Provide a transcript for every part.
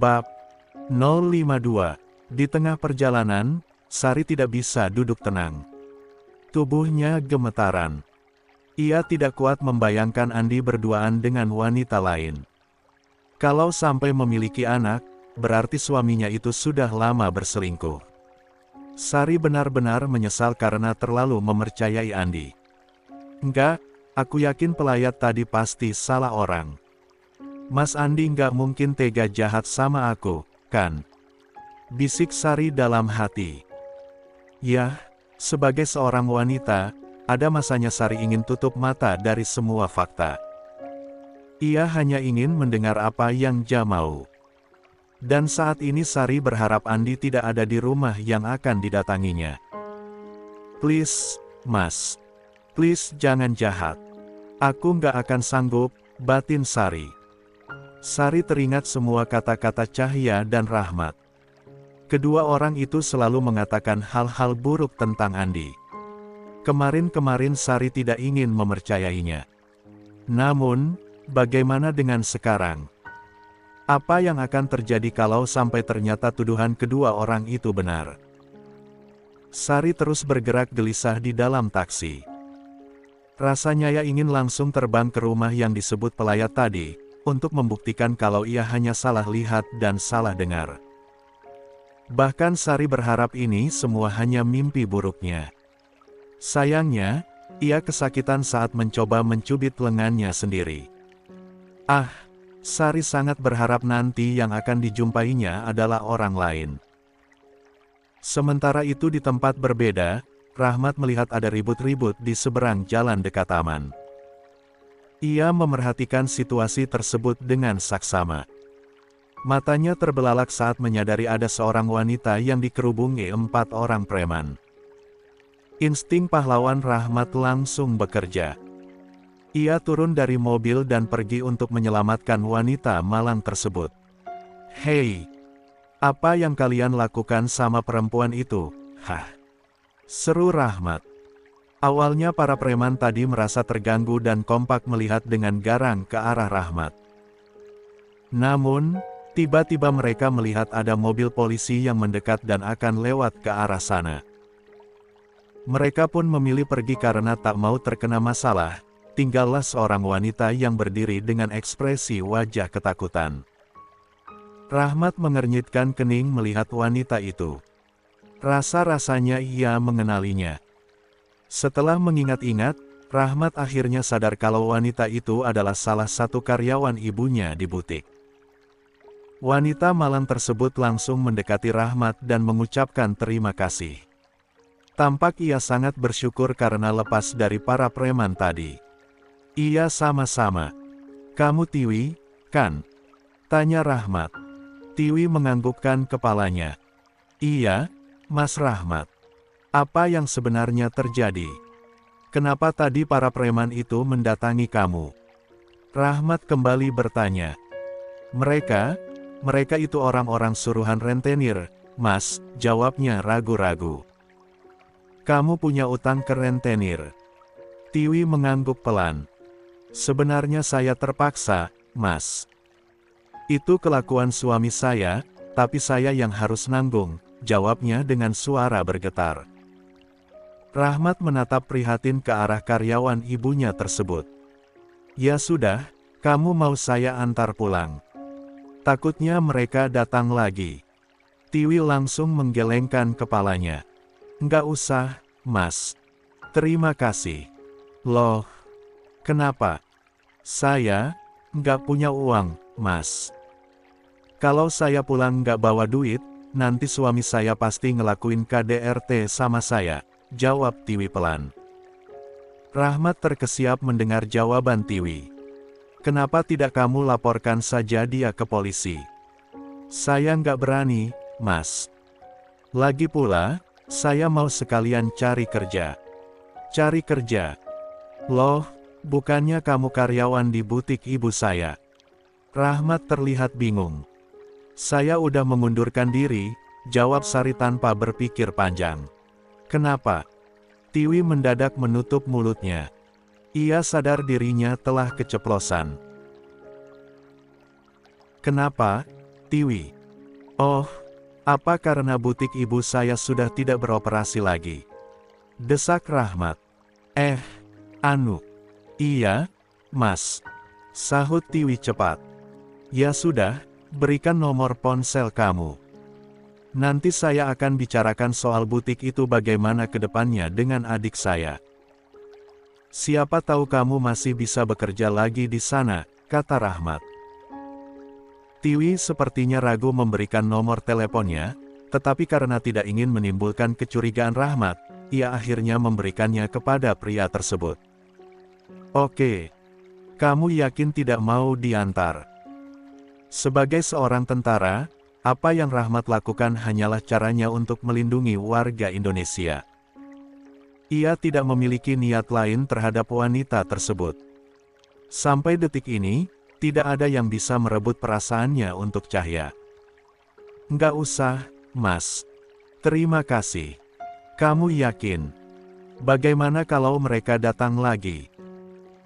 Bab 052. Di tengah perjalanan, Sari tidak bisa duduk tenang. Tubuhnya gemetaran. Ia tidak kuat membayangkan Andi berduaan dengan wanita lain. Kalau sampai memiliki anak, berarti suaminya itu sudah lama berselingkuh. Sari benar-benar menyesal karena terlalu mempercayai Andi. Enggak, aku yakin pelayat tadi pasti salah orang. Mas Andi nggak mungkin tega jahat sama aku, kan? Bisik Sari dalam hati. Yah, sebagai seorang wanita, ada masanya Sari ingin tutup mata dari semua fakta. Ia hanya ingin mendengar apa yang Dia mau. Dan saat ini Sari berharap Andi tidak ada di rumah yang akan didatanginya. Please, Mas. Please jangan jahat. Aku nggak akan sanggup, batin Sari. Sari teringat semua kata-kata Cahya dan Rahmat. Kedua orang itu selalu mengatakan hal-hal buruk tentang Andi. Kemarin-kemarin Sari tidak ingin mempercayainya. Namun, bagaimana dengan sekarang? Apa yang akan terjadi kalau sampai ternyata tuduhan kedua orang itu benar? Sari terus bergerak gelisah di dalam taksi. Rasanya ia ingin langsung terbang ke rumah yang disebut pelayat tadi, untuk membuktikan kalau ia hanya salah lihat dan salah dengar. Bahkan Sari berharap ini semua hanya mimpi buruknya. Sayangnya, ia kesakitan saat mencoba mencubit lengannya sendiri. Sari sangat berharap nanti yang akan dijumpainya adalah orang lain. Sementara itu di tempat berbeda, Rahmat melihat ada ribut-ribut di seberang jalan dekat taman. Ia memerhatikan situasi tersebut dengan saksama. Matanya terbelalak saat menyadari ada seorang wanita yang dikerubungi 4 orang preman. Insting pahlawan Rahmat langsung bekerja. Ia turun dari mobil dan pergi untuk menyelamatkan wanita malang tersebut. Hei! Apa yang kalian lakukan sama perempuan itu? Seru Rahmat. Awalnya para preman tadi merasa terganggu dan kompak melihat dengan garang ke arah Rahmat. Namun, tiba-tiba mereka melihat ada mobil polisi yang mendekat dan akan lewat ke arah sana. Mereka pun memilih pergi karena tak mau terkena masalah, tinggallah seorang wanita yang berdiri dengan ekspresi wajah ketakutan. Rahmat mengernyitkan kening melihat wanita itu. Rasa-rasanya ia mengenalinya. Setelah mengingat-ingat, Rahmat akhirnya sadar kalau wanita itu adalah salah satu karyawan ibunya di butik. Wanita malang tersebut langsung mendekati Rahmat dan mengucapkan terima kasih. Tampak ia sangat bersyukur karena lepas dari para preman tadi. Iya sama-sama. Kamu Tiwi, kan? Tanya Rahmat. Tiwi menganggukkan kepalanya. Iya, Mas Rahmat. Apa yang sebenarnya terjadi? Kenapa tadi para preman itu mendatangi kamu? Rahmat kembali bertanya. Mereka itu orang-orang suruhan rentenir, Mas, jawabnya ragu-ragu. Kamu punya utang ke rentenir? Tiwi mengangguk pelan. Sebenarnya saya terpaksa, Mas. Itu kelakuan suami saya, tapi saya yang harus nanggung, jawabnya dengan suara bergetar. Rahmat menatap prihatin ke arah karyawan ibunya tersebut. Ya sudah, kamu mau saya antar pulang? Takutnya mereka datang lagi. Tiwi langsung menggelengkan kepalanya. Nggak usah, Mas. Terima kasih. Loh, kenapa? Saya nggak punya uang, Mas. Kalau saya pulang nggak bawa duit, nanti suami saya pasti ngelakuin KDRT sama saya, jawab Tiwi pelan. Rahmat terkesiap mendengar jawaban Tiwi. Kenapa tidak kamu laporkan saja dia ke polisi? Saya nggak berani, Mas. Lagi pula, saya mau sekalian cari kerja. Cari kerja? Loh, bukannya kamu karyawan di butik ibu saya? Rahmat terlihat bingung. Saya udah mengundurkan diri, jawab Sari tanpa berpikir panjang. Kenapa? Tiwi mendadak menutup mulutnya. Ia sadar dirinya telah keceplosan. Kenapa? Tiwi. Oh, apa karena butik ibu saya sudah tidak beroperasi lagi? Desak Rahmat. Anu. Iya, Mas. Sahut Tiwi cepat. Ya sudah, berikan nomor ponsel kamu. Nanti saya akan bicarakan soal butik itu bagaimana ke depannya dengan adik saya. Siapa tahu kamu masih bisa bekerja lagi di sana, kata Rahmat. Tiwi sepertinya ragu memberikan nomor teleponnya, tetapi karena tidak ingin menimbulkan kecurigaan Rahmat, ia akhirnya memberikannya kepada pria tersebut. Oke. Kamu yakin tidak mau diantar? Sebagai seorang tentara, apa yang Rahmat lakukan hanyalah caranya untuk melindungi warga Indonesia. Ia tidak memiliki niat lain terhadap wanita tersebut. Sampai detik ini, tidak ada yang bisa merebut perasaannya untuk Cahya. Nggak usah, Mas. Terima kasih. Kamu yakin? Bagaimana kalau mereka datang lagi?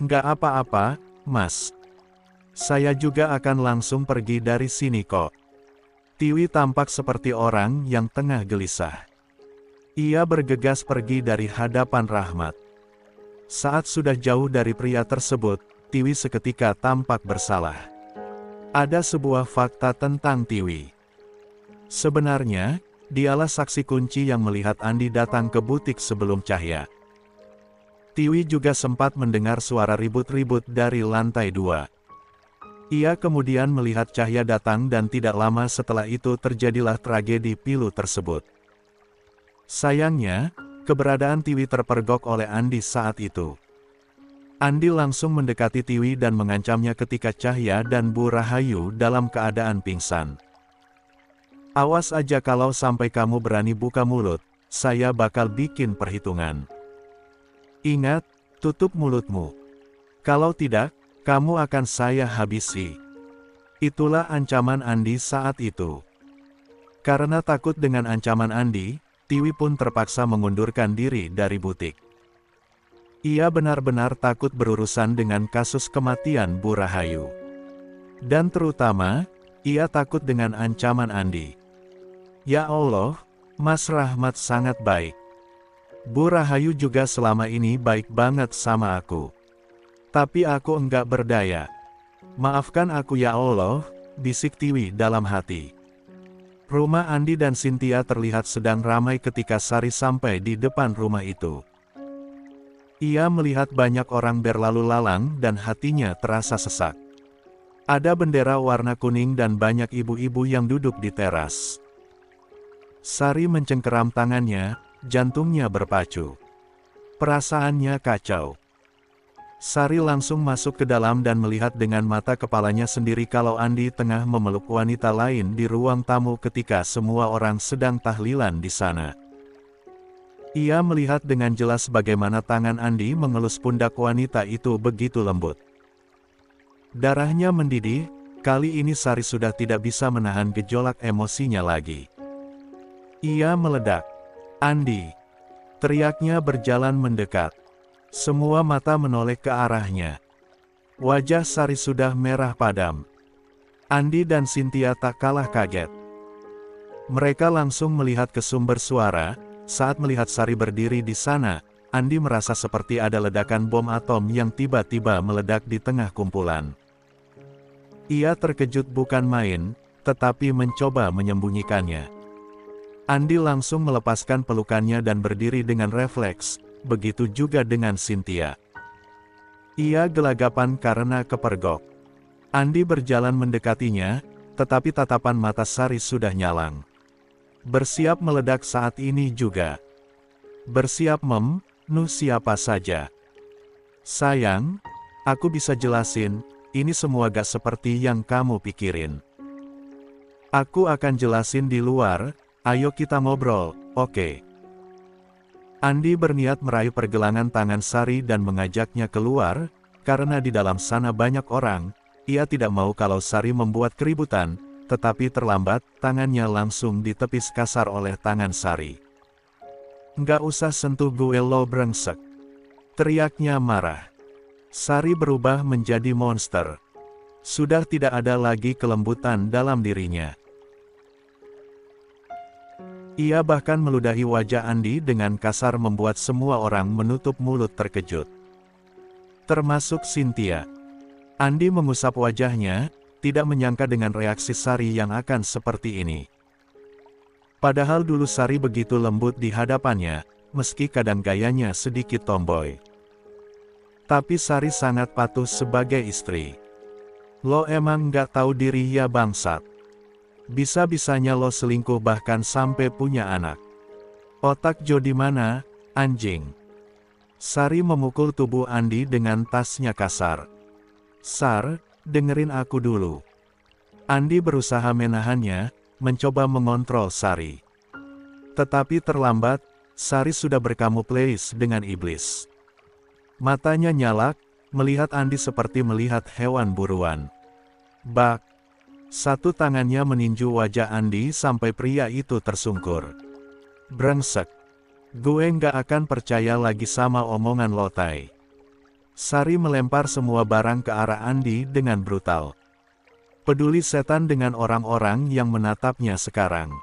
Nggak apa-apa, Mas. Saya juga akan langsung pergi dari sini kok. Tiwi tampak seperti orang yang tengah gelisah. Ia bergegas pergi dari hadapan Rahmat. Saat sudah jauh dari pria tersebut, Tiwi seketika tampak bersalah. Ada sebuah fakta tentang Tiwi. Sebenarnya, dialah saksi kunci yang melihat Andi datang ke butik sebelum Cahya. Tiwi juga sempat mendengar suara ribut-ribut dari lantai 2. Ia kemudian melihat Cahya datang dan tidak lama setelah itu terjadilah tragedi pilu tersebut. Sayangnya, keberadaan Tiwi terpergok oleh Andi saat itu. Andi langsung mendekati Tiwi dan mengancamnya ketika Cahya dan Bu Rahayu dalam keadaan pingsan. Awas aja kalau sampai kamu berani buka mulut, saya bakal bikin perhitungan. Ingat, tutup mulutmu. Kalau tidak, kamu akan saya habisi. Itulah ancaman Andi saat itu. Karena takut dengan ancaman Andi, Tiwi pun terpaksa mengundurkan diri dari butik. Ia benar-benar takut berurusan dengan kasus kematian Bu Rahayu. Dan terutama, ia takut dengan ancaman Andi. Ya Allah, Mas Rahmat sangat baik. Bu Rahayu juga selama ini baik banget sama aku. Tapi aku enggak berdaya. Maafkan aku ya Allah, bisik Tiwi dalam hati. Rumah Andi dan Cynthia terlihat sedang ramai ketika Sari sampai di depan rumah itu. Ia melihat banyak orang berlalu lalang dan hatinya terasa sesak. Ada bendera warna kuning dan banyak ibu-ibu yang duduk di teras. Sari mencengkeram tangannya, jantungnya berpacu. Perasaannya kacau. Sari langsung masuk ke dalam dan melihat dengan mata kepalanya sendiri kalau Andi tengah memeluk wanita lain di ruang tamu ketika semua orang sedang tahlilan di sana. Ia melihat dengan jelas bagaimana tangan Andi mengelus pundak wanita itu begitu lembut. Darahnya mendidih, kali ini Sari sudah tidak bisa menahan gejolak emosinya lagi. Ia meledak. Andi! Teriaknya berjalan mendekat. Semua mata menoleh ke arahnya. Wajah Sari sudah merah padam. Andi dan Cynthia tak kalah kaget. Mereka langsung melihat ke sumber suara. Saat melihat Sari berdiri di sana, Andi merasa seperti ada ledakan bom atom yang tiba-tiba meledak di tengah kumpulan. Ia terkejut bukan main, tetapi mencoba menyembunyikannya. Andi langsung melepaskan pelukannya dan berdiri dengan refleks, begitu juga dengan Cynthia. Ia gelagapan karena kepergok. Andi berjalan mendekatinya, tetapi tatapan mata Sari sudah nyalang. Bersiap meledak saat ini juga. Bersiap membunuh siapa saja. Sayang, aku bisa jelasin, ini semua gak seperti yang kamu pikirin. Aku akan jelasin di luar. Ayo kita ngobrol, oke? Andi berniat meraih pergelangan tangan Sari dan mengajaknya keluar, karena di dalam sana banyak orang. Ia tidak mau kalau Sari membuat keributan, tetapi terlambat, tangannya langsung ditepis kasar oleh tangan Sari. Nggak usah sentuh gue lo brengsek. Teriaknya marah. Sari berubah menjadi monster. Sudah tidak ada lagi kelembutan dalam dirinya. Ia bahkan meludahi wajah Andi dengan kasar membuat semua orang menutup mulut terkejut. Termasuk Cynthia. Andi mengusap wajahnya, tidak menyangka dengan reaksi Sari yang akan seperti ini. Padahal dulu Sari begitu lembut di hadapannya, meski kadang gayanya sedikit tomboy. Tapi Sari sangat patuh sebagai istri. Lo emang nggak tahu diri ya bangsat. Bisa-bisanya lo selingkuh bahkan sampai punya anak. Otak Jo di mana, anjing? Sari memukul tubuh Andi dengan tasnya kasar. Sar, dengerin aku dulu. Andi berusaha menahannya, mencoba mengontrol Sari. Tetapi terlambat, Sari sudah berkamuflase dengan iblis. Matanya nyalak, melihat Andi seperti melihat hewan buruan. Bak! Satu tangannya meninju wajah Andi sampai pria itu tersungkur. Brengsek! Gue nggak akan percaya lagi sama omongan lo, Tai. Sari melempar semua barang ke arah Andi dengan brutal. Peduli setan dengan orang-orang yang menatapnya sekarang.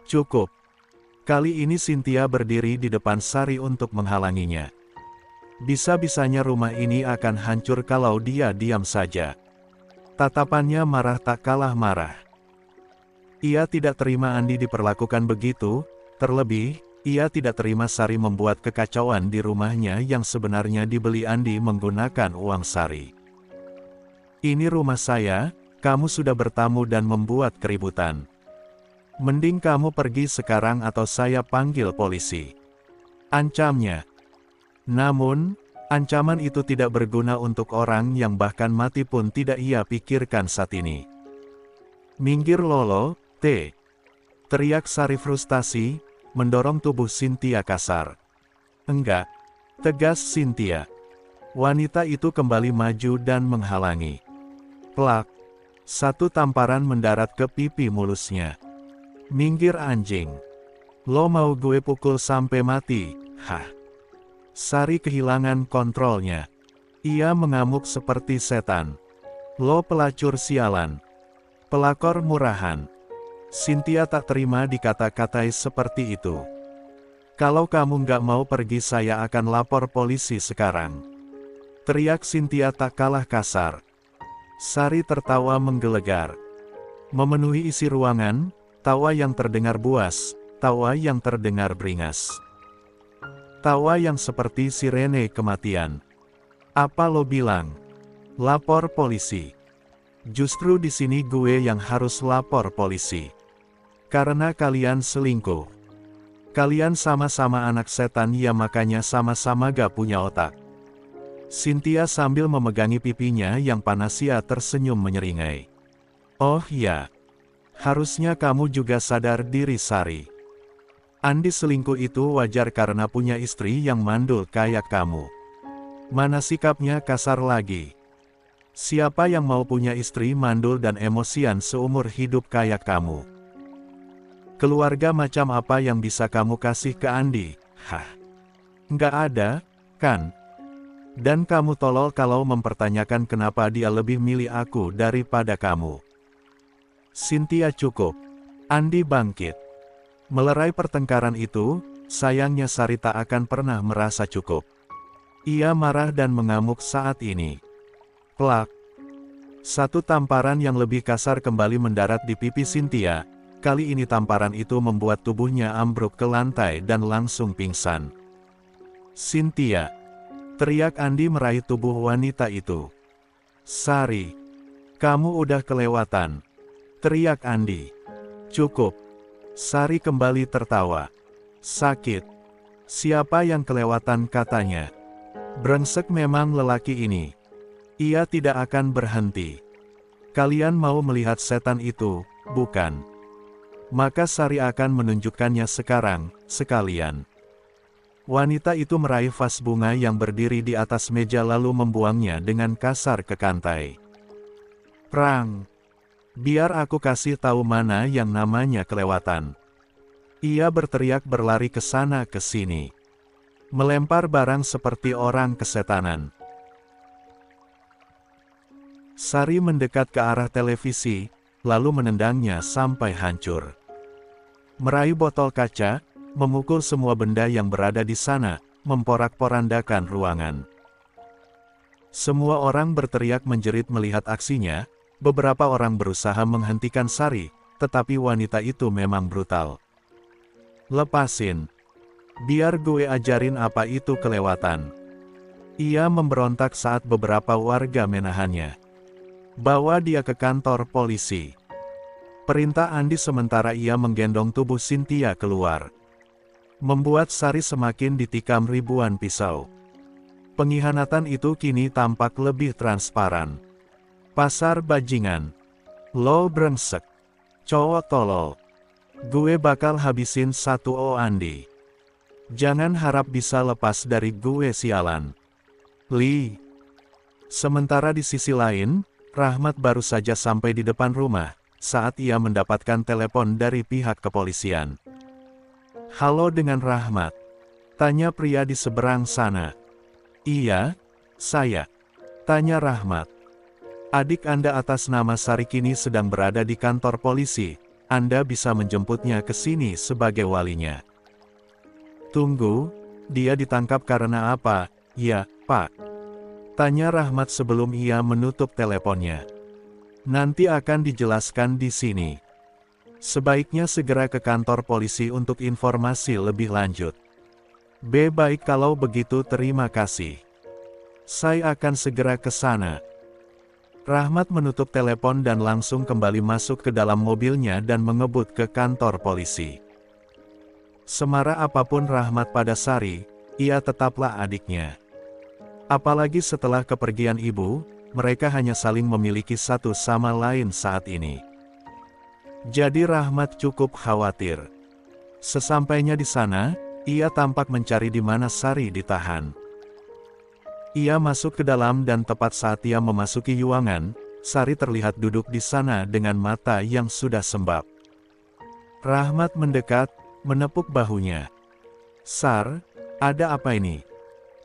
Cukup. Kali ini Cynthia berdiri di depan Sari untuk menghalanginya. Bisa-bisanya rumah ini akan hancur kalau dia diam saja. Tatapannya marah tak kalah marah. Ia tidak terima Andi diperlakukan begitu, terlebih, ia tidak terima Sari membuat kekacauan di rumahnya yang sebenarnya dibeli Andi menggunakan uang Sari. Ini rumah saya, kamu sudah bertamu dan membuat keributan. Mending kamu pergi sekarang atau saya panggil polisi. Ancamnya. Namun, ancaman itu tidak berguna untuk orang yang bahkan mati pun tidak ia pikirkan saat ini. Minggir Lolo, T. Teriak Sari frustasi, mendorong tubuh Cynthia kasar. Enggak. Tegas Cynthia. Wanita itu kembali maju dan menghalangi. Plak. Satu tamparan mendarat ke pipi mulusnya. Minggir anjing. Lo mau gue pukul sampai mati, hah? Sari kehilangan kontrolnya. Ia mengamuk seperti setan. Lo pelacur sialan. Pelakor murahan. Cynthia tak terima dikata-katai seperti itu. Kalau kamu nggak mau pergi saya akan lapor polisi sekarang. Teriak Cynthia tak kalah kasar. Sari tertawa menggelegar. Memenuhi isi ruangan, tawa yang terdengar buas, tawa yang terdengar beringas. Tawa yang seperti sirene kematian. Apa lo bilang? Lapor polisi. Justru di sini gue yang harus lapor polisi. Karena kalian selingkuh. Kalian sama-sama anak setan ya makanya sama-sama gak punya otak. Cynthia sambil memegangi pipinya yang panas ia tersenyum menyeringai. Oh ya. Harusnya kamu juga sadar diri Sari. Andi selingkuh itu wajar karena punya istri yang mandul kayak kamu. Mana sikapnya kasar lagi. Siapa yang mau punya istri mandul dan emosian seumur hidup kayak kamu? Keluarga macam apa yang bisa kamu kasih ke Andi? Hah? Nggak ada, kan? Dan kamu tolol kalau mempertanyakan kenapa dia lebih milih aku daripada kamu. Cynthia cukup. Andi bangkit. Melerai pertengkaran itu, sayangnya Sari tak akan pernah merasa cukup. Ia marah dan mengamuk saat ini. Plak. Satu tamparan yang lebih kasar kembali mendarat di pipi Cynthia. Kali ini tamparan itu membuat tubuhnya ambruk ke lantai dan langsung pingsan. Cynthia. Teriak Andi meraih tubuh wanita itu. Sari. Kamu udah kelewatan. Teriak Andi. Cukup. Sari kembali tertawa. Sakit. Siapa yang kelewatan katanya. Brengsek memang lelaki ini. Ia tidak akan berhenti. Kalian mau melihat setan itu, bukan? Maka Sari akan menunjukkannya sekarang, sekalian. Wanita itu meraih vas bunga yang berdiri di atas meja lalu membuangnya dengan kasar ke kantai. Prang! Biar aku kasih tahu mana yang namanya kelewatan. Ia berteriak berlari ke sana ke sini. Melempar barang seperti orang kesetanan. Sari mendekat ke arah televisi, lalu menendangnya sampai hancur. meraih botol kaca, memukul semua benda yang berada di sana, memporak-porandakan ruangan. Semua orang berteriak menjerit melihat aksinya. Beberapa orang berusaha menghentikan Sari, tetapi wanita itu memang brutal. "Lepasin. Biar gue ajarin apa itu kelewatan." Ia memberontak saat beberapa warga menahannya. "Bawa dia ke kantor polisi." Perintah Andi sementara ia menggendong tubuh Cynthia keluar. Membuat Sari semakin ditikam ribuan pisau. Pengkhianatan itu kini tampak lebih transparan. "Pasar bajingan. Lo brengsek. Cowok tolol. Gue bakal habisin satu Andi. Jangan harap bisa lepas dari gue sialan. Li." Sementara di sisi lain, Rahmat baru saja sampai di depan rumah, saat ia mendapatkan telepon dari pihak kepolisian. "Halo, dengan Rahmat?" tanya pria di seberang sana. "Iya, saya," tanya Rahmat. "Adik Anda atas nama Sari kini sedang berada di kantor polisi. Anda bisa menjemputnya ke sini sebagai walinya." "Tunggu, dia ditangkap karena apa?" "Ya, Pak," tanya Rahmat sebelum ia menutup teleponnya. "Nanti akan dijelaskan di sini. Sebaiknya segera ke kantor polisi untuk informasi lebih lanjut." "Baik, kalau begitu terima kasih. Saya akan segera ke sana." Rahmat menutup telepon dan langsung kembali masuk ke dalam mobilnya dan mengebut ke kantor polisi. Semarah apapun Rahmat pada Sari, ia tetaplah adiknya. Apalagi setelah kepergian ibu, mereka hanya saling memiliki satu sama lain saat ini. Jadi Rahmat cukup khawatir. Sesampainya di sana, ia tampak mencari di mana Sari ditahan. Ia masuk ke dalam dan tepat saat ia memasuki ruangan, Sari terlihat duduk di sana dengan mata yang sudah sembab. Rahmat mendekat, menepuk bahunya. "Sar, ada apa ini?"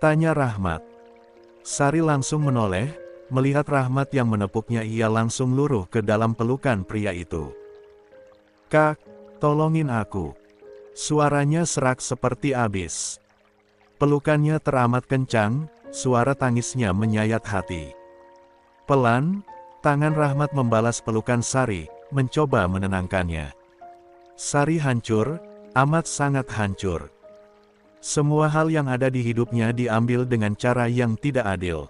tanya Rahmat. Sari langsung menoleh, melihat Rahmat yang menepuknya, ia langsung luruh ke dalam pelukan pria itu. "Kak, tolongin aku." Suaranya serak seperti abis. Pelukannya teramat kencang, suara tangisnya menyayat hati. Pelan, tangan Rahmat membalas pelukan Sari, mencoba menenangkannya. Sari hancur, amat sangat hancur. Semua hal yang ada di hidupnya diambil dengan cara yang tidak adil.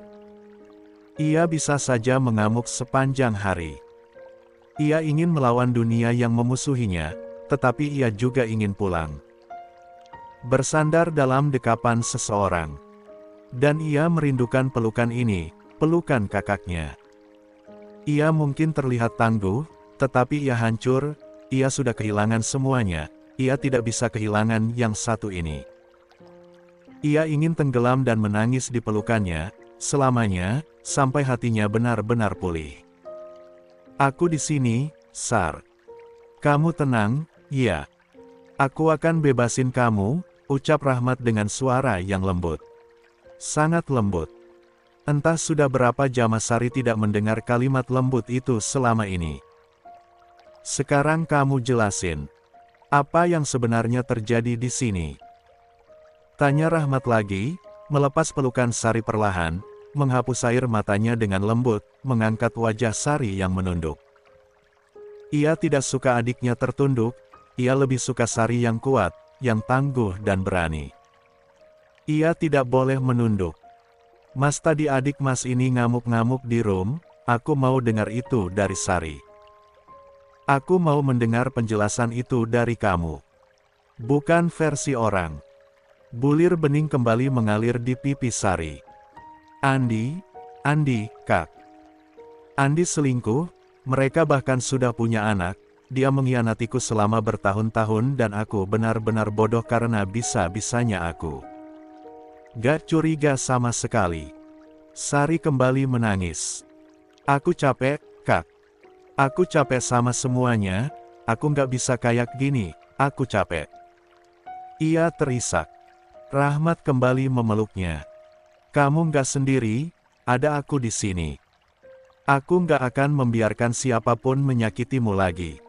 Ia bisa saja mengamuk sepanjang hari. Ia ingin melawan dunia yang memusuhinya, tetapi ia juga ingin pulang. Bersandar dalam dekapan seseorang. Dan ia merindukan pelukan ini, pelukan kakaknya. Ia mungkin terlihat tangguh, tetapi ia hancur, ia sudah kehilangan semuanya, ia tidak bisa kehilangan yang satu ini. Ia ingin tenggelam dan menangis di pelukannya, selamanya, sampai hatinya benar-benar pulih. "Aku di sini, Sar. Kamu tenang, ya. Aku akan bebasin kamu," ucap Rahmat dengan suara yang lembut. Sangat lembut. Entah sudah berapa jam Sari tidak mendengar kalimat lembut itu selama ini. "Sekarang kamu jelasin. Apa yang sebenarnya terjadi di sini?" tanya Rahmat lagi, melepas pelukan Sari perlahan, menghapus air matanya dengan lembut, mengangkat wajah Sari yang menunduk. Ia tidak suka adiknya tertunduk, ia lebih suka Sari yang kuat, yang tangguh dan berani. Ia tidak boleh menunduk. "Mas, tadi adik Mas ini ngamuk-ngamuk di room, aku mau dengar itu dari Sari. Aku mau mendengar penjelasan itu dari kamu. Bukan versi orang." Bulir bening kembali mengalir di pipi Sari. Andi, Kak. Andi selingkuh, mereka bahkan sudah punya anak, dia mengkhianatiku selama bertahun-tahun dan aku benar-benar bodoh karena bisa-bisanya aku gak curiga sama sekali. Sari kembali menangis. "Aku capek, Kak. Aku capek sama semuanya, aku gak bisa kayak gini, aku capek." Ia terisak. Rahmat kembali memeluknya. "Kamu gak sendiri, ada aku di sini. Aku gak akan membiarkan siapapun menyakitimu lagi."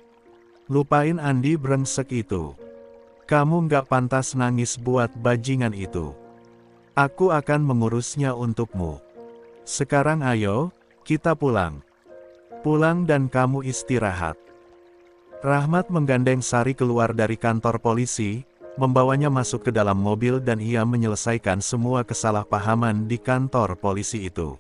Lupain Andi brengsek itu. Kamu nggak pantas nangis buat bajingan itu. Aku akan mengurusnya untukmu. Sekarang ayo, kita pulang. Pulang dan kamu istirahat. Rahmat menggandeng Sari keluar dari kantor polisi, membawanya masuk ke dalam mobil dan ia menyelesaikan semua kesalahpahaman di kantor polisi itu.